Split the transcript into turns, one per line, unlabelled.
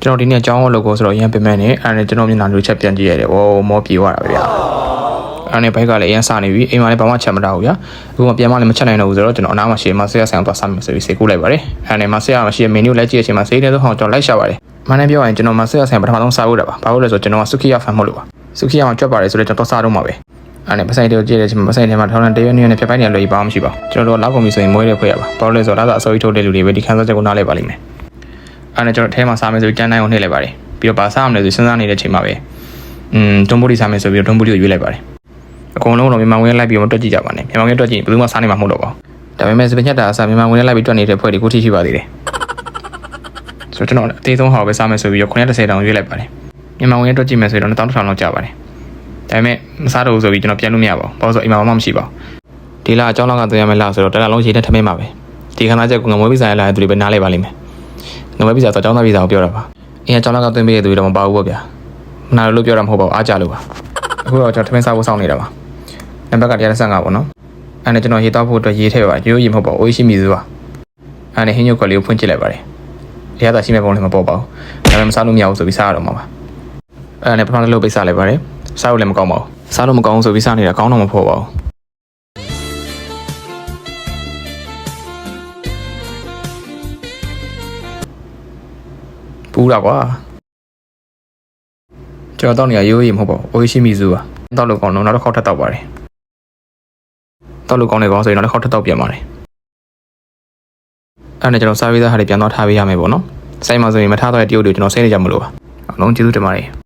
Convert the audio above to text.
ကျွန်တော်ဒီနေ့အကြောင်းအလုပ်ကိုဆိုတော့ရန်ပြင်မဲ့နေအဲ့ဒါကျွန်တော်မျက်နှာလေးချက်ပြန်ကြည့်ရတယ်မောပြေသွားတာပဲဗျာအဲ့နဲ့ဘိုက်ကလည်းအရင်စနေပြီအိမ်မှာလည်းဘာမှချက်မတော့ဘူးဗျာအခုမှပြန်မှလည်းမချက်နိုင်တော့ဘူးဆိုတော့ကျွန်တော်အနားမှာရှေ့မှာဆေးရဆိုင်သွားစမယ်ဆိုပြီးဆေးကူးလိုက်ပါတယ်အဲ့နဲ့မဆေးရမှာရှေ့မင်းနူလိုက်ကြည့်တဲ့အချိန်မှာဆေးတဲ့ဆုံးဟောင်းကျွန်တော်လိုက်ရှာပါတယ်မနေ့ပြောရင်ကျွန်တော်မဆေးရဆိုင်ပထမဆုံးစားဖို့တာပါဘာလို့လဲဆိုတော့ကျွန်တော်ကစုခိယဖန်မို့လို့ပါစုခိယမှာကြွက်ပါတယ်ဆိုတော့ကျွန်တော်စားတော့မှာပဲအဲ့နဲ့ပစိုက်တွေကိုကြည့်တဲ့အချိန်မှာပစိုက်တွေမှာထောင်းတရွက်နေနဲ့ဖြတ်ပိုင်းနေလို့ဘာမှမရှိပါဘူးကျွန်တော်တို့လောက်ကုန်ပြီဆိုရင်မွေးရဖွဲ့ရပါဘာလို့လဲဆိုတော့ဒါဆိုအစိုးရထုတ်တဲ့လူတွေပဲဒီခန်းစားချက်ကိုနားလဲပါလိမ့်မယ်အဲ့နဲ့ကျွန်တော်ထဲမှာစားမယ်ဆိုပြီးကြမ်းတိုင်းကိုနှိပ်လိုက်ပါတယ်ပြီးတော့ဗာစားမလဲဆိုစဉ်းစားနေတဲ့အချိန်မှာပဲတွန်းပူရီစားမယ်ဆိုပြီးတော့တွန်းပူရီကိုရွေးလိုက်ပါတယ်အကုန်လုံးတော့မြန်မာဝင်လိုက်ပြီးတော့တွက်ကြည့်ကြပါနဲ့မြန်မာဝင်တွက်ကြည့်ဘယ်သူမှစားနိုင်မှာမဟုတ်တော့ပါဘူးဒါပေမဲ့စပင်ညက်တာအစားမြန်မာဝင်လိုက်ပြီးတွက်နေတဲ့ဖွဲ့တွေကိုထိရှိပါသေးတယ်ဆိုတော့ကျွန်တော်အသေးဆုံးဟာပဲစားမယ်ဆိုပြီးတော့930တောင်ရွေးလိုက်ပါတယ်မြန်မာဝင်တွက်ကြည့်မယ်ဆိုရင်တော့1000လောက်ကျပါတယ်ဒါပေမဲ့မစားတော့ဘူးဆိုပြီးကျွန်တော်ပြန်လို့မရပါဘူးဘာလို့ဆိုအိမ်မှာမှမရှိပါဘူးဒီလအကြောင်းလောက်ကသွင်းရမယ်လားဆိုတော့တလားလုံးရေနဲ့ထမင်းပါပဲဒီခဏချက်ကငမွေးပိစာရလာတဲ့သူတွေပဲနားလဲပါလိမ့်မယ်ငမွေးပိစာဆိုအကြောင်းသားပိစာကိုပြောတာပါအင်းအကြောင်းလောက်ကသွင်းပေးတဲ့သူတွေတော့မပါဘူးပေါ့ဗျာမနာလို့ပြောတာမဟုတ်ပါဘူးအားကြလို့ပါအခုတော့ကျွန်တော်ထမင်းစားဖို့စောင့်နေတာပါနံပါတ်က125ပေါ့နော်အဲ့နဲ့ကျွန်တော်ရေတောက်ဖို့အတွက်ရေထည့်ပါရိုးရေမဟုတ်ပါဘူးအိုးရှိမိသေးပါအဲ့နဲ့ဟင်းညုတ်ကလေးကိုဖွင့်ကြည့်လိုက်ပါတယ်ဒီကသာရှိမဲ့ပုံလည်းမပေါ်ပါဘူးဒါပေမဲ့မစားလို့မရဘူးဆိုပြီးစားရတော့မှာပါအဲ့နဲ့ပထမတစ်လုပ်ပိတ်စားလိုက်ပါတယ်စားလို့လည်းမကောင်းပါဘူးစားလို့မကောင်းဆိုပြီးစားနေတာကောင်းတော့မဖို့ပါဘူးပူတာကွာကျွန်တော်တောက်နေရရိုးရေမဟုတ်ပါဘူးအိုးရှိမိသေးပါတောက်လို့ကောင်းတော့နောက်တစ်ခေါက်ထပ်တောက်ပါတယ်တောက်လို့ကောင်းတယ်ကောင်းဆိုရင်နောက်တစ်ခေါက်ထပ်တောက်ပြန်ပါတယ်အဲ့နဲ့ကျွန်တော်စားပြီးသားဟာတွေပြန်တော့ထားပေးရမယ်ပေါ့နော်စိုက်မှာဆိုရင်မထားတော့တဲ့တရုပ်တွေကျွန်တော်ဆဲနေကြမလို့ပါအားလုံးကျေးဇူးတင်ပါတယ်